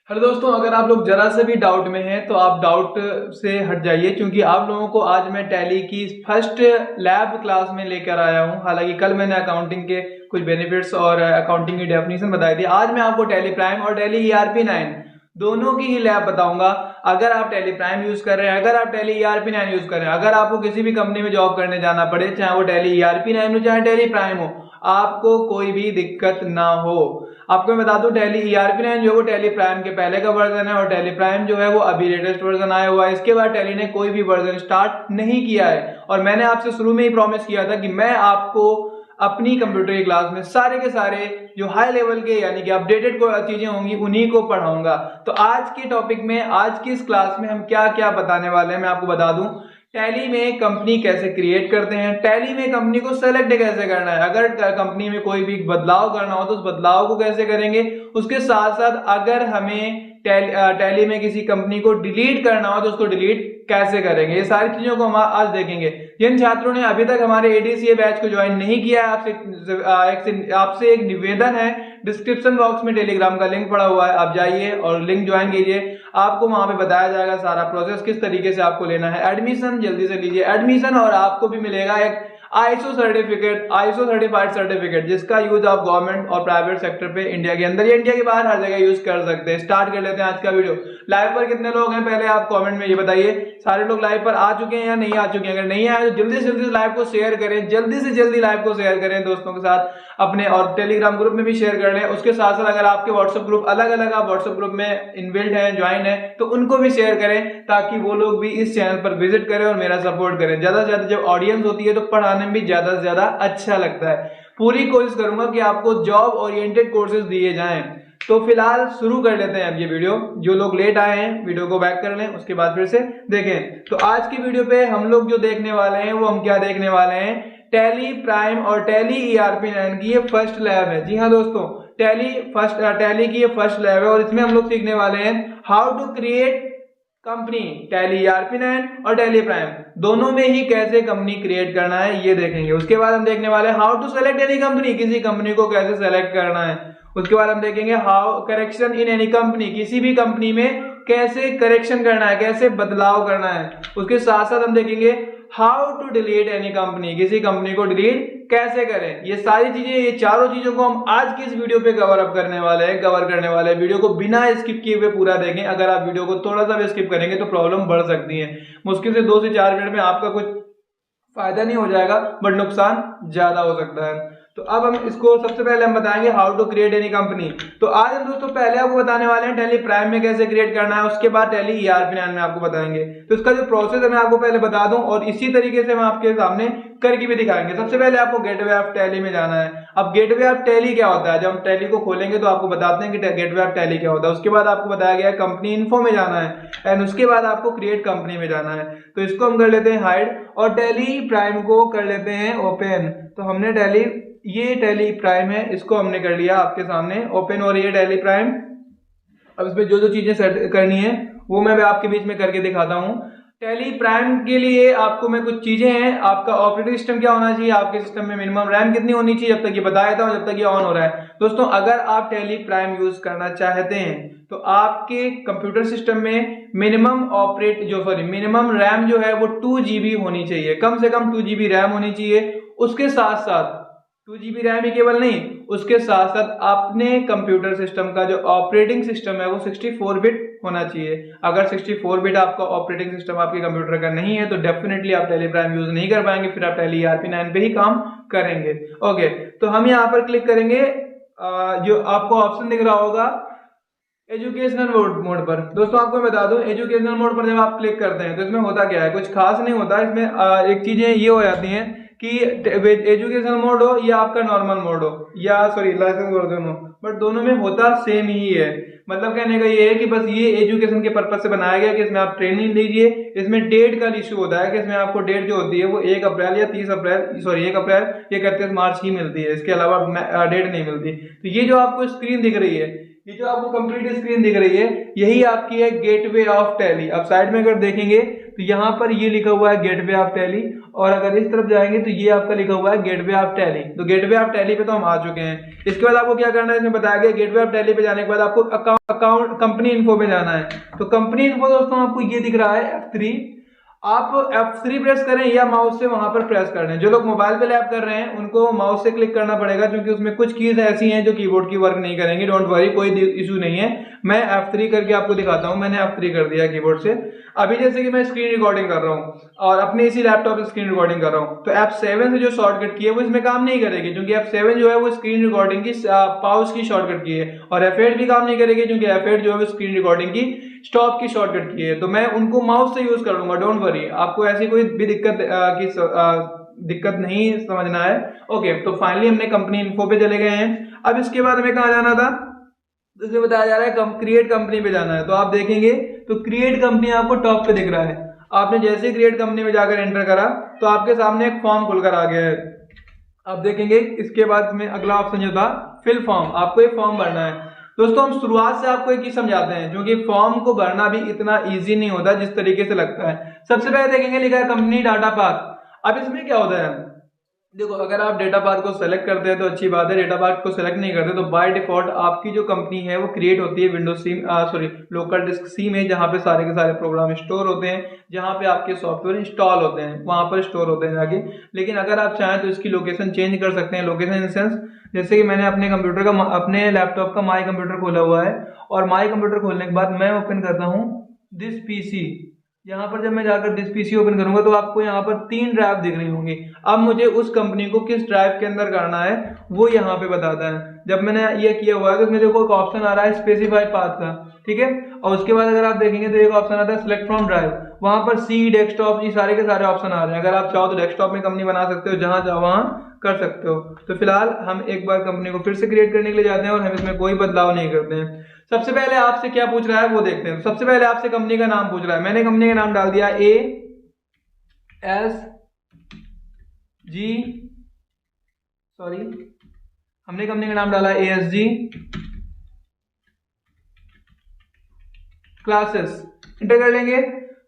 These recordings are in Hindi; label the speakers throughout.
Speaker 1: हेलो दोस्तों, अगर आप लोग जरा से भी डाउट में हैं तो आप डाउट से हट जाइए, क्योंकि आप लोगों को आज मैं टैली की फर्स्ट लैब क्लास में लेकर आया हूं। हालांकि कल मैंने अकाउंटिंग के कुछ बेनिफिट्स और अकाउंटिंग की डेफिनेशन बताई थी। आज मैं आपको टैली प्राइम और टैली ERP9 दोनों की ही लैब बताऊंगा। अगर आप टैली प्राइम यूज कर रहे हैं, अगर आप टैली ERP9 यूज कर रहे हैं, अगर आपको किसी भी कंपनी में जॉब करने जाना पड़े, चाहे वो टैली ERP9 हो चाहे टैली प्राइम हो, आपको कोई भी दिक्कत ना हो। आपको मैं बता दूं, टैली ERP9 जो है वो टैली प्राइम के पहले का वर्जन है और टैली प्राइम जो है वो अभी लेटेस्ट वर्जन आया हुआ है। इसके बाद टैली ने कोई भी वर्जन स्टार्ट नहीं किया है और मैंने आपसे शुरू में ही प्रॉमिस किया था कि मैं आपको अपनी कंप्यूटर की क्लास में सारे के सारे जो हाई लेवल के यानी कि अपडेटेड चीजें होंगी उन्हीं को पढ़ाऊंगा। तो आज के टॉपिक में, आज की इस क्लास में हम क्या क्या बताने वाले हैं मैं आपको बता दूं। टैली में कंपनी कैसे क्रिएट करते हैं, टैली में कंपनी को सेलेक्ट कैसे करना है, अगर कंपनी में कोई भी बदलाव करना हो तो उस बदलाव को कैसे करेंगे, उसके साथ साथ अगर हमें टैली में किसी कंपनी को डिलीट करना हो तो उसको डिलीट कैसे करेंगे, ये सारी चीजों को हम आज देखेंगे। जिन छात्रों ने अभी तक हमारे ADCA बैच को ज्वाइन नहीं किया है, आपसे एक निवेदन है, डिस्क्रिप्शन बॉक्स में टेलीग्राम का लिंक पड़ा हुआ है, आप जाइए और लिंक ज्वाइन कीजिए। आपको वहां पे बताया जाएगा सारा प्रोसेस किस तरीके से आपको लेना है। एडमिशन जल्दी से लीजिए एडमिशन, और आपको भी मिलेगा एक ISO certificate, ISO certified certificate, जिसका यूज आप गवर्नमेंट और प्राइवेट सेक्टर पे इंडिया के अंदर या इंडिया के बाहर हर जगह यूज कर सकते हैं। स्टार्ट कर लेते हैं आज का वीडियो। लाइव पर कितने लोग हैं पहले आप कमेंट में ये बताइए। सारे लोग लाइव पर आ चुके हैं या नहीं आ चुके हैं? अगर नहीं आए तो जल्दी से जल्दी लाइव को शेयर करें, जल्दी से जल्दी लाइव को शेयर करें दोस्तों के साथ अपने, और टेलीग्राम ग्रुप में भी शेयर कर लें। उसके साथ साथ अगर आपके व्हाट्सएप ग्रुप अलग अलग, आप व्हाट्सएप ग्रुप में इनबिल्ट हैं, ज्वाइन है, तो उनको भी शेयर करें ताकि वो लोग भी इस चैनल पर विजिट करें और मेरा सपोर्ट करें। ज्यादा से ज्यादा जब ऑडियंस होती है तो पढ़ाने में भी ज्यादा से ज्यादा अच्छा लगता है। पूरी कोशिश करूंगा कि आपको जॉब ओरिएंटेड कोर्सेज दिए जाएं। तो फिलहाल शुरू कर लेते हैं अब ये वीडियो। जो लोग लेट आए हैं वीडियो को बैक कर लें, उसके बाद फिर से देखें। तो आज की वीडियो पे हम लोग जो देखने वाले हैं वो हम क्या देखने वाले हैं, टैली प्राइम और टैली ERP9 की ये फर्स्ट लैब है। जी हाँ दोस्तों, टैली की ये फर्स्ट लैब है और इसमें हम लोग सीखने वाले हैं how to create company. Tally ERP9 और टैली प्राइम दोनों में ही कैसे कंपनी क्रिएट करना है ये देखेंगे। उसके बाद हम देखने वाले हैं how to select any company, किसी कंपनी को कैसे सेलेक्ट करना है। उसके बाद हम देखेंगे how correction in any company, किसी भी कंपनी में कैसे करेक्शन करना है, कैसे बदलाव करना है। उसके साथ साथ हम देखेंगे how to delete any company, किसी कंपनी को डिलीट कैसे करें। ये सारी चीजें, ये चारों चीजों को हम आज की इस वीडियो पे कवर करने वाले हैं। वीडियो को बिना स्किप किए हुए पूरा देखें। अगर आप वीडियो को थोड़ा सा भी स्किप करेंगे तो प्रॉब्लम बढ़ सकती है। मुश्किल से 2 से 4 मिनट में आपका कुछ फायदा नहीं हो जाएगा, बट नुकसान ज्यादा हो सकता है। तो अब हम इसको सबसे पहले हम बताएंगे how to create any company. तो आज हम दोस्तों पहले आपको बताने वाले हैं टैली प्राइम में कैसे क्रिएट करना है, उसके बाद टैली ERP9 में आपको बताएंगे। तो इसका जो प्रोसेस है मैं आपको पहले बता दूं और इसी तरीके से हम आपके सामने करके भी दिखाएंगे। सबसे पहले आपको गेटवे ऑफ टैली में जाना है। अब गेटवे ऑफ टैली क्या होता है, जब हम टैली को खोलेंगे तो आपको बताते हैं कि गेटवे ऑफ टैली क्या होता है। उसके बाद आपको बताया गया है कंपनी इन्फो में जाना है एंड उसके बाद आपको क्रिएट कंपनी में जाना है। तो इसको हम कर लेते हैं हाइड और टैली प्राइम को कर लेते हैं ओपन। तो हमने ये टैली प्राइम है, इसको हमने कर लिया आपके सामने ओपन, और ये टैली प्राइम। अब इसमें जो जो चीजें सेट करनी है वो मैं आपके बीच में करके दिखाता हूं। टैली प्राइम के लिए आपको मैं कुछ चीजें हैं, आपका ऑपरेटिंग सिस्टम क्या होना चाहिए, आपके सिस्टम में मिनिमम रैम कितनी होनी चाहिए, जब तक ये बताया था जब तक ये ऑन हो रहा है। दोस्तों अगर आप टैली प्राइम यूज करना चाहते हैं तो आपके कंप्यूटर सिस्टम में मिनिमम रैम जो है वो 2 GB होनी चाहिए, कम से कम 2 GB रैम होनी चाहिए। उसके साथ साथ 2 GB रैम ही केवल नहीं, उसके साथ साथ अपने कंप्यूटर सिस्टम का जो ऑपरेटिंग सिस्टम है वो 64 बिट होना चाहिए। अगर 64 बिट आपका ऑपरेटिंग सिस्टम आपके कंप्यूटर का नहीं है तो डेफिनेटली आप टैली प्राइम यूज नहीं कर पाएंगे, फिर आप टैली ERP9 पे ही काम करेंगे। ओके, तो हम यहाँ पर क्लिक करेंगे, जो आपको ऑप्शन दिख रहा होगा एजुकेशनल मोड पर। दोस्तों आपको मैं बता दूं, एजुकेशनल मोड पर जब आप क्लिक करते हैं तो इसमें होता क्या है, कुछ खास नहीं होता। इसमें एक चीजें ये हो जाती हैं कि एजुकेशनल मोड हो या आपका नॉर्मल मोड हो या लाइसेंस वर्जन हो, बट दोनों में होता सेम ही है। मतलब कहने का ये है कि बस ये एजुकेशन के पर्पज से बनाया गया कि इसमें आप ट्रेनिंग लीजिए। इसमें डेट का इशू होता है कि इसमें आपको डेट जो होती है वो 1 अप्रैल या 1 अप्रैल या 31 मार्च ही मिलती है, इसके अलावा डेट नहीं मिलती। तो ये जो आपको स्क्रीन दिख रही है, ये जो आपको कंप्लीट स्क्रीन दिख रही है, यही आपकी है गेटवे ऑफ टैली। अब साइड में अगर देखेंगे तो यहाँ पर ये लिखा हुआ है गेटवे ऑफ टैली और अगर इस तरफ जाएंगे तो ये आपका लिखा हुआ है गेटवे ऑफ टैली। तो गेटवे ऑफ टैली पे तो हम आ चुके हैं। इसके बाद आपको क्या करना है, इसमें बताया गया गेटवे ऑफ टैली पे जाने के बाद आपको अकाउंट कंपनी इन्फो पे जाना है। तो कंपनी इन्फो दोस्तों आपको ये दिख रहा है F3, आप F3 प्रेस करें या माउस से वहां पर प्रेस कर लें। जो लोग मोबाइल पे लैब कर रहे हैं उनको माउस से क्लिक करना पड़ेगा, क्योंकि उसमें कुछ कीज ऐसी हैं जो कीबोर्ड की वर्क नहीं करेंगी। डोंट वरी, कोई इशू नहीं है। मैं F3 करके आपको दिखाता हूं। मैंने F3 कर दिया कीबोर्ड से। अभी जैसे कि मैं स्क्रीन रिकॉर्डिंग कर रहा हूं और अपने इसी लैपटॉप से स्क्रीन रिकॉर्डिंग कर रहा हूं, तो F7 से जो शॉर्टकट की है वो इसमें काम नहीं करेगी, क्योंकि F7 जो है वो स्क्रीन रिकॉर्डिंग की पाउज की शॉर्टकट की है, और F8 भी काम नहीं करेगी क्योंकि F8 जो है वो स्क्रीन रिकॉर्डिंग की स्टॉप की शॉर्टकट की है। तो मैं उनको माउस से यूज कर लूंगा। डोंट वरी, आपको ऐसी कोई भी दिक्कत नहीं समझना है। ओके, तो फाइनली हमने कंपनी इन्फो पे चले गए हैं। अब इसके बाद हमें कहाँ जाना था, इसमें बताया जा रहा है क्रिएट कंपनी पे जाना है। तो आप देखेंगे तो क्रिएट कंपनी आपको टॉप पे दिख रहा है। आपने जैसे ही क्रिएट कंपनी में जाकर एंटर करा तो आपके सामने एक फॉर्म खुलकर आ गया है। आप देखेंगे इसके बाद में अगला ऑप्शन जो था फिल फॉर्म, आपको एक फॉर्म भरना है। दोस्तों हम शुरुआत से आपको एक ही समझाते हैं, क्योंकि फॉर्म को भरना भी इतना इजी नहीं होता जिस तरीके से लगता है। सबसे पहले देखेंगे लिखा है कंपनी डाटा पाथ। अब इसमें क्या होता है, देखो अगर आप डेटा पाथ को सेलेक्ट करते हैं तो अच्छी बात है, डेटा पाथ को सेलेक्ट नहीं करते तो बाय डिफॉल्ट आपकी जो कंपनी है वो क्रिएट होती है विंडोज सी लोकल डिस्क सी में, जहां पे सारे के सारे प्रोग्राम स्टोर होते हैं, जहां पे आपके सॉफ्टवेयर इंस्टॉल होते हैं वहां पर स्टोर होते हैं जाके। लेकिन अगर आप चाहें तो इसकी लोकेशन चेंज कर सकते हैं। लोकेशन इन सेंस, जैसे कि मैंने अपने कंप्यूटर का अपने लैपटॉप का माई कंप्यूटर खोला हुआ है, और माई कंप्यूटर खोलने के बाद मैं ओपन करता हूँ दिस पीसी। यहाँ पर जब मैं जाकर दिस पीसी ओपन करूंगा तो आपको यहाँ पर 3 ड्राइव दिख रही होंगी। अब मुझे उस कंपनी को किस ड्राइव के अंदर करना है वो यहाँ पे बताता है। जब मैंने ये किया हुआ है तो इसमें देखो एक ऑप्शन आ रहा है स्पेसिफाई पाथ का, ठीक है। और उसके बाद अगर आप देखेंगे तो एक ऑप्शन आता है सिलेक्ट फ्रॉम ड्राइव, वहां पर सी डेस्कटॉप, ये सारे के सारे ऑप्शन आ रहे हैं। अगर आप चाहो तो डेस्कटॉप में कंपनी बना सकते हो, जहां चाहो वहां कर सकते हो। तो फिलहाल हम एक बार कंपनी को फिर से क्रिएट करने के लिए जाते हैं और हम इसमें कोई बदलाव नहीं करते हैं। सबसे पहले आपसे क्या पूछ रहा है वो देखते हैं। सबसे पहले आपसे कंपनी का नाम पूछ रहा है। मैंने कंपनी का नाम डाल दिया हमने कंपनी का नाम डाला ASG क्लासेस। इंटर कर लेंगे।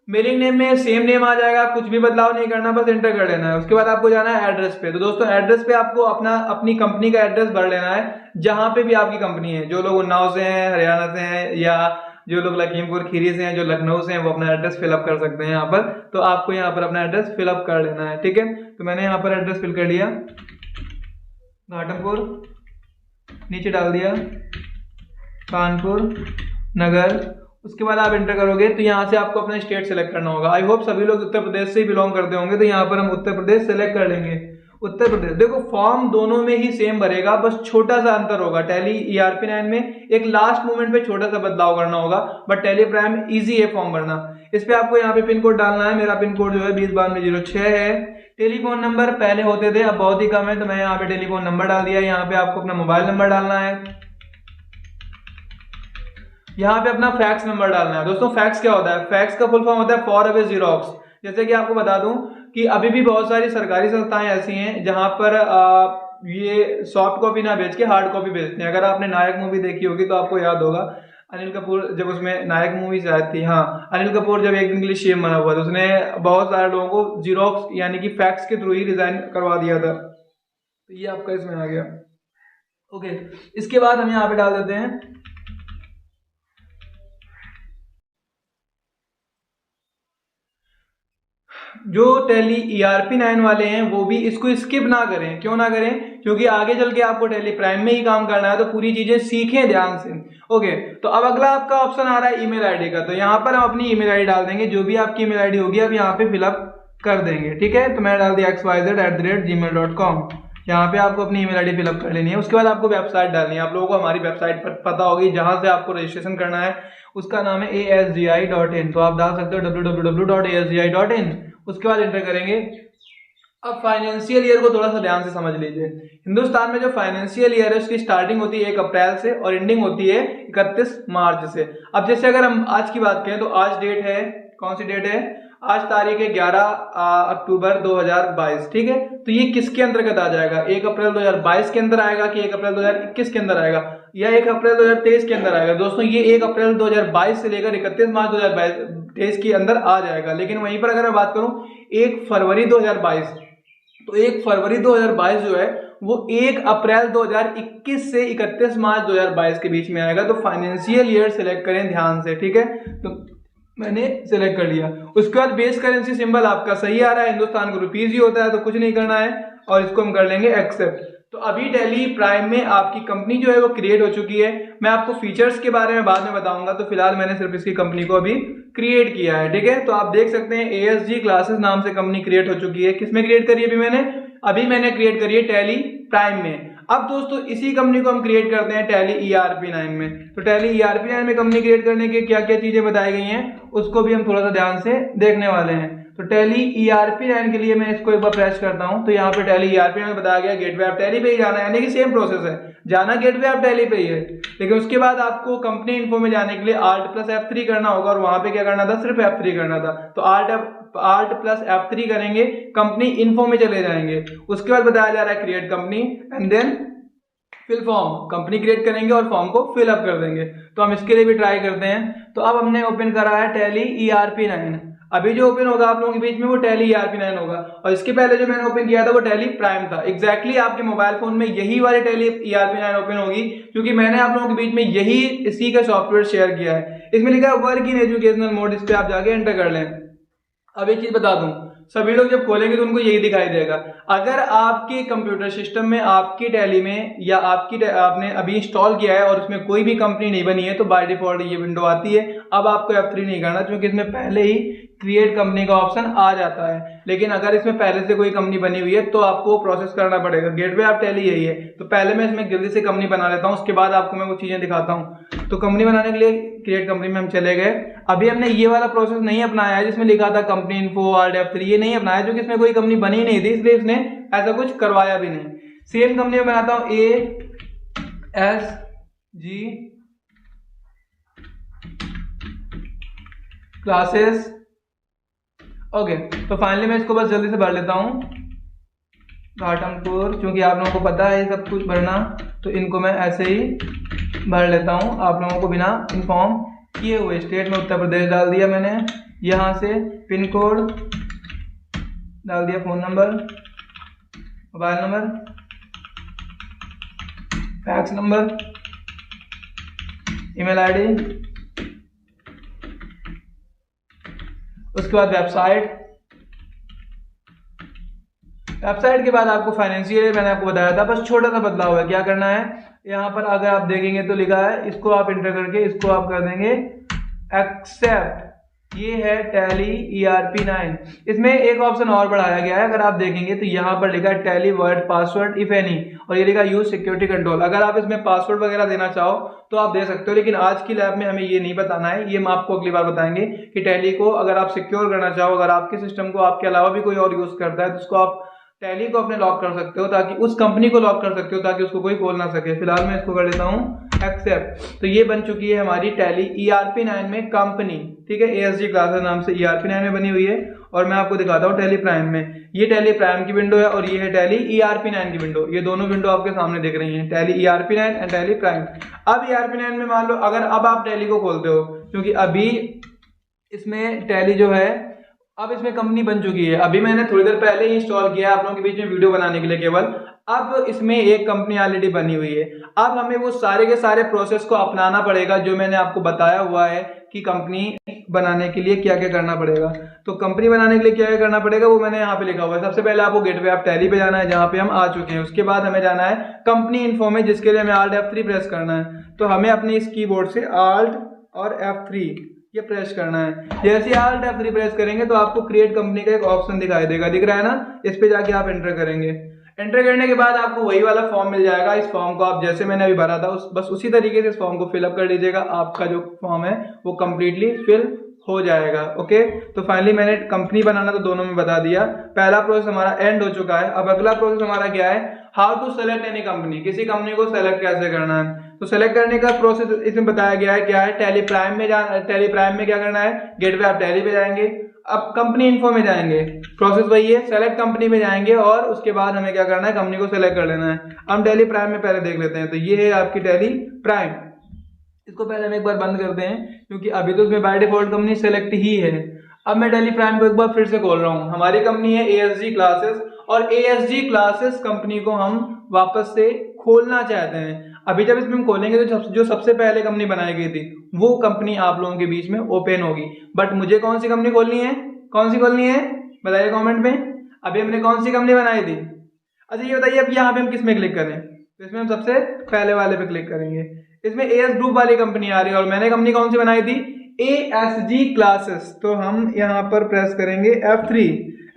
Speaker 1: मेलिंग नेम में सेम नेम आ जाएगा, कुछ भी बदलाव नहीं करना, बस एंटर कर लेना है। उसके बाद आपको जाना है एड्रेस पे। तो दोस्तों एड्रेस पे आपको अपनी कंपनी का एड्रेस भर लेना है, जहां पे भी आपकी कंपनी है। जो लोग उन्नाव से हैं, हरियाणा से हैं, या जो लोग लखीमपुर खीरी से हैं, जो लखनऊ से हैं, वो अपना एड्रेस फिलअप कर सकते हैं यहाँ पर। तो आपको यहाँ पर अपना एड्रेस फिलअप कर लेना है, ठीक है। तो मैंने यहाँ पर एड्रेस फिल कर लिया, घाटमपुर, नीचे डाल दिया कानपुर नगर। उसके बाद आप एंटर करोगे तो यहाँ से आपको अपना स्टेट सेलेक्ट करना होगा। आई होप सभी लोग उत्तर प्रदेश से ही बिलोंग करते होंगे, तो यहाँ पर हम उत्तर प्रदेश सेलेक्ट कर लेंगे। उत्तर प्रदेश, देखो फॉर्म दोनों में ही सेम भरेगा, बस छोटा सा अंतर होगा। टैली ERP9 में एक लास्ट मोमेंट पे छोटा सा बदलाव करना होगा, बट टैली प्राइम इजी है फॉर्म भरना। इस पे आपको यहाँ पे पिन कोड डालना है। मेरा पिन कोड जो है 209206 है। टेलीफोन नंबर पहले होते थे, अब बहुत ही कम है, तो मैं यहाँ पे टेलीफोन नंबर डाल दिया। यहाँ पे आपको अपना मोबाइल नंबर डालना है, यहाँ पे अपना फैक्स नंबर डालना है। दोस्तों फैक्स क्या होता है, फैक्स का फुल फॉर्म होता है फॉर अवे जीरोक्स। जैसे कि आपको बता दूं कि अभी भी बहुत सारी सरकारी संस्थाएं ऐसी हैं जहां पर ये सॉफ्ट कॉपी ना बेच के हार्ड कॉपी बेचते हैं। अगर आपने नायक मूवी देखी होगी तो आपको याद होगा, अनिल कपूर जब उसमें नायक मूवी से आई थी, हाँ, अनिल कपूर जब एक दिन के लिए CM बना हुआ था, उसने बहुत सारे लोगों को जीरोक्स यानी कि फैक्स के थ्रू ही रिजाइन करवा दिया था। तो ये आपका इसमें आ गया। ओके, इसके बाद हम यहाँ पे डाल देते हैं जो टैली ERP9 वाले हैं वो भी इसको स्किप ना करें। क्यों ना करें, क्योंकि आगे चल के आपको टैली प्राइम में ही काम करना है, तो पूरी चीजें सीखें ध्यान से। ओके, तो अब अगला आपका ऑप्शन आ रहा है ईमेल आईडी का। तो यहाँ पर हम अपनी ईमेल आईडी डाल देंगे, जो भी आपकी ईमेल आईडी होगी अब यहाँ पे फिलअप कर देंगे, ठीक है। तो मैंने डाल दिया xyz@gmail.com। यहाँ पे आपको अपनी ईमेल आईडी फिलअप कर लेनी है। उसके बाद आपको वेबसाइट डालनी है। आप लोगों को हमारी वेबसाइट पर पता होगी, जहां से आपको रजिस्ट्रेशन करना है, उसका नाम है asgi.in। तो आप डाल सकते हो www.asgi.in। उसके बाद एंटर करेंगे। अब फाइनेंशियल ईयर को थोड़ा सा ध्यान से समझ लीजिए। हिंदुस्तान में जो फाइनेंशियल ईयर है उसकी स्टार्टिंग होती है 1 अप्रैल से और एंडिंग होती है 31 मार्च से। अब जैसे अगर हम आज की बात करें तो आज डेट है, कौन सी डेट है, आज तारीख है 11 अक्टूबर 2022, ठीक है। तो ये किसके अंतर्गत आ जाएगा, 1 अप्रैल 2022 के अंदर आएगा कि 1 अप्रैल 2021 के अंदर आएगा या 1 अप्रैल 2023 के अंदर आएगा? दोस्तों ये 1 अप्रैल 2022 से लेकर 31 मार्च 2023 के अंदर आ जाएगा। लेकिन वहीं पर अगर मैं बात करूं 1 फरवरी 2022, तो 1 फरवरी 2022 जो है वो 1 अप्रैल 2021 से 31 मार्च 2022 के बीच में आएगा। तो फाइनेंशियल ईयर सिलेक्ट करें ध्यान से, ठीक है। तो मैंने सिलेक्ट कर लिया। उसके बाद बेस करेंसी सिंबल आपका सही आ रहा है, हिंदुस्तान का रुपीज ही होता है, तो कुछ नहीं करना है और इसको हम कर लेंगे एक्सेप्ट। तो अभी टैली प्राइम में आपकी कंपनी जो है वो क्रिएट हो चुकी है। मैं आपको फीचर्स के बारे में बाद में बताऊंगा, तो फिलहाल मैंने सिर्फ इसकी कंपनी को अभी क्रिएट किया है, ठीक है। तो आप देख सकते हैं ASG क्लासेस नाम से कंपनी क्रिएट हो चुकी है। किसमें क्रिएट करी है अभी मैंने क्रिएट करी है टैली प्राइम में। अब दोस्तों इसी कंपनी को हम क्रिएट करते हैं टैली ERP9 में। तो टैली ERP9 में कंपनी क्रिएट करने के क्या क्या चीजें बताई गई हैं उसको भी हम थोड़ा सा ध्यान से देखने वाले हैं। तो टैली ERP9 के लिए मैं इसको एक बार प्रेस करता हूं, तो यहाँ पे टैली ERP9 में बताया गया गेटवे ऑफ टैली पे ही जाना है, यानी कि सेम प्रोसेस है, जाना गेटवे ऑफ टैली पे ही है। लेकिन उसके बाद आपको कंपनी इन्फो में जाने के लिए Alt+F3 करना होगा, और वहां पे क्या करना था, सिर्फ F3 करना था। तो Alt+F3 करेंगे, कंपनी इन्फो में चले जाएंगे। उसके बाद बताया जा रहा है create company and then fill form, company create करेंगे और फॉर्म को फिल अप कर देंगे। तो हम इसके लिए भी ट्राई करते हैं। तो अब हमने ओपन करा है टैली ERP9। अभी जो ओपन होगा आप लोगों के बीच में वो टैली ERP9 होगा, और इसके पहले जो मैंने ओपन किया था वो टैली प्राइम था। एग्जैक्टली आपके मोबाइल फोन में यही वाली टैली ERP9 ओपन होगी, क्योंकि मैंने आप लोगों के बीच में यही इसी का सॉफ्टवेयर शेयर किया है। इसमें लिखा है वर्क इन एजुकेशनल मोड, इस पे आप जाके एंटर कर लें। अब एक चीज बता दूं, सभी लोग जब खोलेंगे तो उनको यही दिखाई देगा। अगर आपके कंप्यूटर सिस्टम में आपकी टैली में या आपने अभी इंस्टॉल किया है और उसमें कोई भी कंपनी नहीं बनी है, तो बाय डिफॉल्ट ये विंडो आती है। अब आपको F3 नहीं करना, क्योंकि इसमें पहले ही क्रिएट कंपनी का ऑप्शन आ जाता है। लेकिन अगर इसमें पहले से कोई कंपनी बनी हुई है तो आपको प्रोसेस करना पड़ेगा। गेटवे ऑफ टैली यही है। तो पहले मैं इसमें जल्दी से कंपनी बना लेता हूं, उसके बाद आपको मैं वो चीजें दिखाता हूं। तो कंपनी बनाने के लिए क्रिएट कंपनी में हम चले गए। अभी हमने ये वाला प्रोसेस नहीं अपनाया है जिसमें लिखा था कंपनी इन्फो Alt+F3, ये नहीं अपनाया क्योंकि इसमें कोई कंपनी बनी नहीं थी, इसलिए इसने ऐसा कुछ करवाया भी नहीं। सेम कंपनी में बनाता हूं ASG क्लासेस, ओके। तो फाइनली मैं इसको बस जल्दी से भर लेता हूं, घाटमपुर, क्योंकि आप लोगों को पता है ये सब कुछ भरना, तो इनको मैं ऐसे ही भर लेता हूं आप लोगों को बिना इन्फॉर्म किए हुए। स्टेट में उत्तर प्रदेश डाल दिया मैंने, यहां से पिन कोड डाल दिया, phone number, mobile number, fax number, email ID, उसके बाद वेबसाइट के बाद आपको फाइनेंशियल, मैंने आपको बताया था, बस छोटा सा बदलाव है। क्या करना है, यहाँ पर अगर आप देखेंगे तो लिखा है, इसको आप एंटर करके इसको आप कर देंगे एक्सेप्ट। ये है टैली ERP9। इसमें एक ऑप्शन और बढ़ाया गया है, अगर आप देखेंगे तो यहाँ पर लिखा है tally word password if any, और ये लिखा यूज सिक्योरिटी कंट्रोल। अगर आप इसमें पासवर्ड वगैरह देना चाहो तो आप दे सकते हो, लेकिन आज की लैब में हमें ये नहीं बताना है। ये हम आपको अगली बार बताएंगे कि टैली को अगर आप सिक्योर करना चाहो, अगर आपके सिस्टम को आपके अलावा भी कोई और यूज करता है तो उसको आप टैली को अपने लॉक कर सकते हो, ताकि उस कंपनी को लॉक कर सकते हो ताकि उसको कोई खोल ना सके। फिलहाल मैं इसको कर लेता हूँ एक्सेप्ट। तो ये बन चुकी है हमारी टैली ERP9 में कंपनी, ठीक है। ASG क्लासेस नाम से ERP9 में बनी हुई है, और मैं आपको दिखाता हूँ टैली प्राइम में। ये टैली प्राइम की विंडो है और ये है टैली ERP9 की विंडो। ये दोनों विंडो आपके सामने दिख रही है, tally ERP9 and tally prime. अब ERP9 में मान लो अगर अब आप टैली को खोलते हो, क्योंकि अभी इसमें टैली जो है अब इसमें कंपनी बन चुकी है। अभी मैंने थोड़ी देर पहले ही इंस्टॉल किया आप लोगों के बीच में वीडियो बनाने के लिए केवल। अब इसमें एक कंपनी ऑलरेडी बनी हुई है। अब हमें वो सारे के सारे प्रोसेस को अपनाना पड़ेगा जो मैंने आपको बताया हुआ है कि कंपनी बनाने के लिए क्या क्या करना पड़ेगा। तो कंपनी बनाने के लिए क्या क्या करना पड़ेगा वो मैंने यहाँ पे लिखा हुआ है। सबसे पहले आपको गेटवे ऑफ टैली पे जाना है, जहाँ पे हम आ चुके हैं। उसके बाद हमें जाना है कंपनी इन्फो में, जिसके लिए हमें Alt+F3 प्रेस करना है। तो हमें अपने इस कीबोर्ड से Alt और F3 ये प्रेस करना है। जैसे Alt+F3 प्रेस करेंगे तो आपको क्रिएट कंपनी का एक ऑप्शन दिखाई देगा, दिख रहा है ना। इस पे जाके आप एंटर करेंगे। एंटर करने के बाद आपको वही वाला फॉर्म मिल जाएगा। इस फॉर्म को आप जैसे मैंने अभी भरा था बस उसी तरीके से इस फॉर्म को फिलअप कर लीजिएगा। आपका जो फॉर्म है वो कंप्लीटली फिल हो जाएगा। ओके, तो फाइनली मैंने कंपनी बनाना तो दोनों में बता दिया। पहला प्रोसेस हमारा एंड हो चुका है। अब अगला प्रोसेस हमारा क्या है, how to select any company, किसी कंपनी को सेलेक्ट कैसे करना है। तो सेलेक्ट करने का प्रोसेस इसमें बताया गया है क्या है। टैली प्राइम में क्या करना है, गेटवे ऑफ टैली पे जाएंगे। अब कंपनी इन्फो में जाएंगे, प्रोसेस वही है, सेलेक्ट कंपनी में जाएंगे और उसके बाद हमें क्या करना है, कंपनी को सेलेक्ट कर लेना है। हम टैली प्राइम में पहले देख लेते हैं। तो ये है आपकी टैली प्राइम। इसको पहले हम एक बार बंद करते हैं क्योंकि अभी तो इसमें बाय डिफॉल्ट कंपनी सेलेक्ट ही है। अब मैं टैली प्राइम को एक बार फिर से खोल रहा हूँ। हमारी कंपनी है ASG क्लासेस और ASG क्लासेस कंपनी को हम वापस से खोलना चाहते हैं। अभी जब इसमें हम खोलेंगे तो जो सबसे पहले कंपनी बनाई गई थी वो कंपनी आप लोगों के बीच में ओपन होगी। बट मुझे कौन सी कंपनी खोलनी है, कौन सी खोलनी है बताइए कमेंट में। अभी हमने कौन सी कंपनी बनाई थी? अच्छा ये बताइए अब यहाँ पे हम किस में क्लिक करें? तो इसमें हम सबसे पहले वाले पे क्लिक करेंगे। इसमें AS ग्रुप वाली कंपनी आ रही है और मैंने कंपनी कौन सी बनाई थी? ASG classes. तो हम यहाँ पर प्रेस करेंगे F3।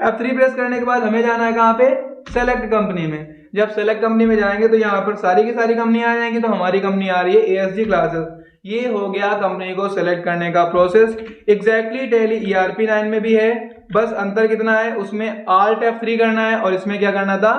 Speaker 1: F3 प्रेस करने के बाद हमें जाना है कहाँ पे? सेलेक्ट कंपनी में। जब सेलेक्ट कंपनी में जाएंगे तो यहाँ पर सारी की सारी कंपनी आ जाएंगी। तो हमारी कंपनी आ रही है ASG क्लासेस। ये हो गया कंपनी को सेलेक्ट करने का प्रोसेस। एग्जैक्टली टैली ERP9 में भी है, बस अंतर कितना है, उसमें Alt F3 करना है और इसमें क्या करना था,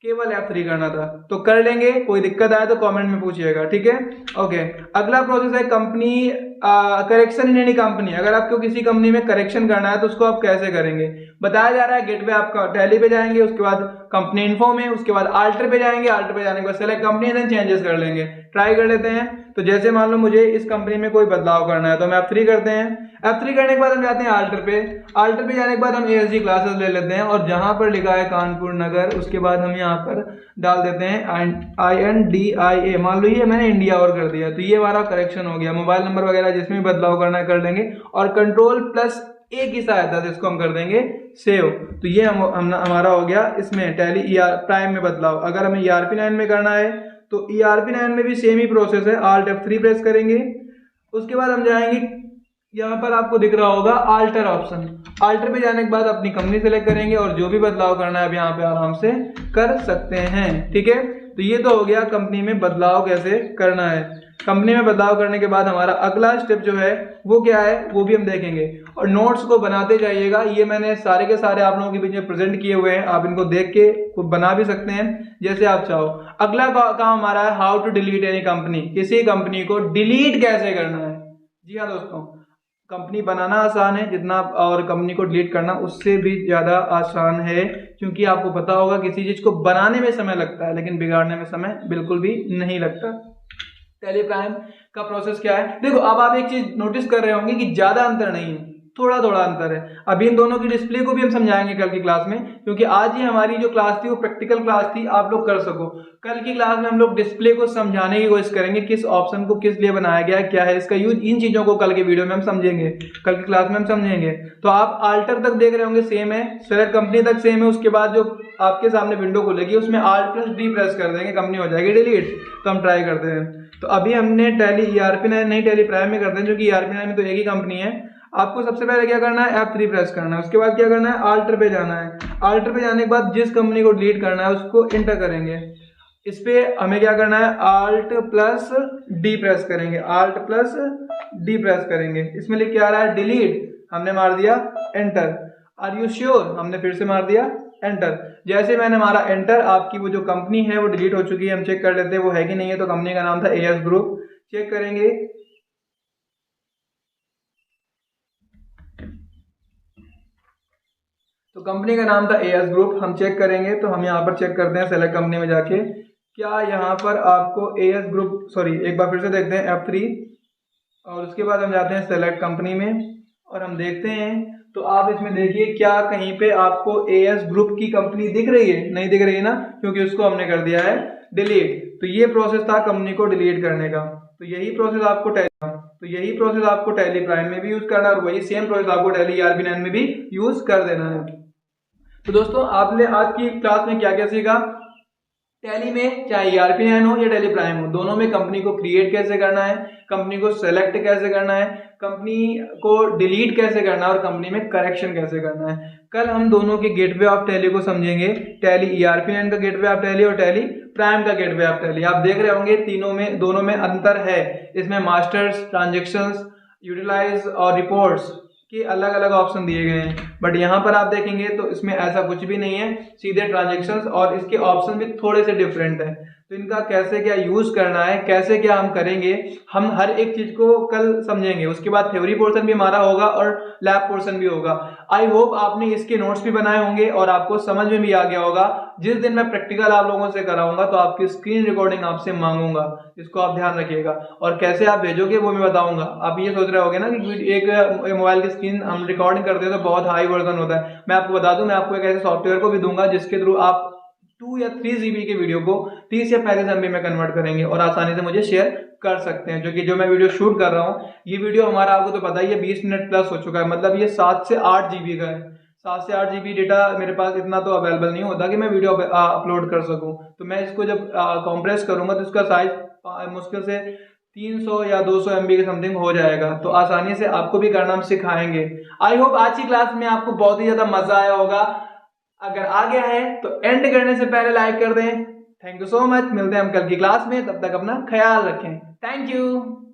Speaker 1: केवल F3 करना था। तो कर लेंगे, कोई दिक्कत आए तो कमेंट में पूछिएगा, ठीक है। ओके, अगला प्रोसेस है company correction in any company. अगर आपको किसी कंपनी में करेक्शन करना है तो उसको आप कैसे करेंगे बताया जा रहा है। गेटवे आपका टैली पे जाएंगे, उसके बाद कंपनी इन्फो में, उसके बाद आल्टर पे जाएंगे, आल्टर पे जाने के बाद सेलेक्ट कंपनी देन चेंजेस कर लेंगे। ट्राई कर लेते हैं। तो जैसे मान लो मुझे इस कंपनी में कोई बदलाव करना है तो हम F3 करते हैं। F3 करने के बाद हम जाते हैं आल्टर पे। आल्टर पे जाने के बाद हम ASG क्लासेस ले लेते हैं और जहां पर लिखा है कानपुर नगर उसके बाद हम यहाँ पर डाल देते हैं INDIA। मान लो ये मैंने इंडिया और कर दिया तो ये हमारा करेक्शन हो गया। मोबाइल नंबर वगैरह जिसमें बदलाव करना है कर लेंगे और Ctrl+A की सहायता से इसको हम कर देंगे सेव। तो ये हमारा हो गया इसमें टैली प्राइम में बदलाव। अगर हमें ERP9 में करना है तो ERP9 में भी सेम ही प्रोसेस है। Alt F3 प्रेस करेंगे, उसके बाद हम जाएंगे, यहाँ पर आपको दिख रहा होगा आल्टर ऑप्शन। आल्टर पे जाने के बाद अपनी कंपनी सेलेक्ट करेंगे और जो भी बदलाव करना है अब यहाँ पे आराम से कर सकते हैं, ठीक है। तो ये तो हो गया कंपनी में बदलाव कैसे करना है। कंपनी में बदलाव करने के बाद हमारा अगला स्टेप जो है वो क्या है वो भी हम देखेंगे और नोट्स को बनाते जाइएगा। ये मैंने सारे के सारे आप लोगों के बीच में प्रेजेंट किए हुए हैं, आप इनको देख के खुद बना भी सकते हैं जैसे आप चाहो। अगला काम हमारा है how to delete any company. किसी कंपनी को डिलीट कैसे करना है। जी हाँ दोस्तों, कंपनी बनाना आसान है जितना, और कंपनी को डिलीट करना उससे भी ज्यादा आसान है, क्योंकि आपको पता होगा किसी चीज को बनाने में समय लगता है लेकिन बिगाड़ने में समय बिल्कुल भी नहीं लगता। टैली प्राइम का प्रोसेस क्या है, देखो अब आप एक चीज नोटिस कर रहे होंगे कि ज्यादा अंतर नहीं है, थोड़ा थोड़ा अंतर है। अभी इन दोनों की डिस्प्ले को भी हम समझाएंगे कल की क्लास में, क्योंकि आज ही हमारी जो क्लास थी वो प्रैक्टिकल क्लास थी, आप लोग कर सको। कल की क्लास में हम लोग डिस्प्ले को समझाने की कोशिश करेंगे, किस ऑप्शन को किस लिए बनाया गया है, क्या है इसका यूज, इन चीजों को कल के वीडियो में हम समझेंगे, कल की क्लास में हम समझेंगे। तो आप आल्टर तक देख रहे होंगे सेम है, सेलेक्ट कंपनी तक सेम है, उसके बाद जो आपके सामने विंडो खुलेगी उसमें Alt+D प्रेस कर देंगे, कंपनी हो जाएगी डिलीट। तो हम ट्राई करते हैं। तो अभी हमने टैली ERP9 नहीं टैली प्राइम में करते हैं, क्योंकि ERP9 में तो एक ही कंपनी है। आपको सबसे पहले क्या करना है, F3 प्रेस करना है, उसके बाद क्या करना है, आल्टर पे जाना है। आल्टर पे जाने के बाद जिस कंपनी को डिलीट करना है उसको एंटर करेंगे। इस पे हमें क्या करना है, Alt+D प्रेस करेंगे, Alt+D प्रेस करेंगे। इसमें लिख के आ रहा है डिलीट, हमने मार दिया एंटर। आर यू श्योर, हमने फिर से मार दिया एंटर। जैसे मैंने मारा एंटर, आपकी वो जो कंपनी है वो डिलीट हो चुकी है। हम चेक कर लेते हैं वो है कि नहीं है। तो कंपनी का नाम था AS ग्रुप, चेक करेंगे। तो कंपनी का नाम था AS ग्रुप, हम चेक करेंगे। तो हम यहाँ पर चेक करते हैं सेलेक्ट कंपनी में जाके, क्या यहाँ पर आपको AS ग्रुप, सॉरी एक बार फिर से देखते हैं F3 और उसके बाद हम जाते हैं सेलेक्ट कंपनी में और हम देखते हैं। तो आप इसमें देखिए क्या कहीं पे आपको AS ग्रुप की कंपनी दिख रही है, नहीं दिख रही है ना, क्योंकि उसको हमने कर दिया है डिलीट। तो ये प्रोसेस था कंपनी को डिलीट करने का। तो यही प्रोसेस आपको टैली प्राइम में भी यूज करना है और वही सेम प्रोसेस आपको टैली ERP9 में भी यूज कर देना है। तो दोस्तों आपने आज की क्लास में क्या क्या सीखा, टैली में चाहे ERP9 हो या टैली प्राइम हो, दोनों में कंपनी को क्रिएट कैसे करना है, कंपनी को सेलेक्ट कैसे करना है, कंपनी को डिलीट कैसे करना है और कंपनी में करेक्शन कैसे करना है। कल हम दोनों के गेटवे ऑफ टैली को समझेंगे, टैली ERP9 का गेटवे ऑफ टैली और टैली प्राइम का गेटवे ऑफ टैली। आप देख रहे होंगे दोनों में अंतर है। इसमें मास्टर्स, ट्रांजेक्शंस, यूटिलाइज और रिपोर्ट्स के अलग अलग ऑप्शन दिए गए हैं, बट यहाँ पर आप देखेंगे तो इसमें ऐसा कुछ भी नहीं है, सीधे ट्रांजेक्शंस, और इसके ऑप्शन भी थोड़े से डिफरेंट है। तो इनका कैसे क्या यूज करना है, कैसे क्या हम करेंगे, हम हर एक चीज को कल समझेंगे। उसके बाद थ्योरी पोर्शन भी हमारा होगा और लैब पोर्शन भी होगा। आई होप आपने इसके नोट्स भी बनाए होंगे और आपको समझ में भी आ गया होगा। जिस दिन मैं प्रैक्टिकल आप लोगों से कराऊंगा तो आपकी स्क्रीन रिकॉर्डिंग आपसे मांगूंगा, इसको आप ध्यान रखिएगा। और कैसे आप भेजोगे वो मैं बताऊंगा। आप ये सोच रहे होगे ना कि एक मोबाइल की स्क्रीन हम रिकॉर्डिंग करते हैं तो बहुत हाई वर्जन होता है। मैं आपको बता दूं, मैं आपको एक ऐसे सॉफ्टवेयर को भी दूंगा जिसके थ्रू आप 2 या 3 जीबी के वीडियो को 30 या 35 MB में कन्वर्ट करेंगे और आसानी से मुझे शेयर कर सकते हैं। जो मैं वीडियो शूट कर रहा हूँ, ये वीडियो हमारा आपको तो पता ही है 20 मिनट प्लस हो चुका है। मतलब ये 7 से 8 जीबी का है। 7 से 8 जीबी डेटा मेरे पास इतना तो अवेलेबल नहीं होता कि मैं वीडियो अपलोड कर सकूं। तो मैं इसको जब कॉम्प्रेस करूंगा तो इसका साइज मुश्किल से 300 या 200 MB के समथिंग हो जाएगा। तो आसानी से आपको भी करना हम सिखाएंगे। आई होप आज की क्लास में आपको बहुत ही ज्यादा मजा आया होगा। अगर आ गया है तो एंड करने से पहले लाइक कर दें। Thank you so much. मिलते हैं हम कल की क्लास में, तब तक अपना ख्याल रखें। Thank you.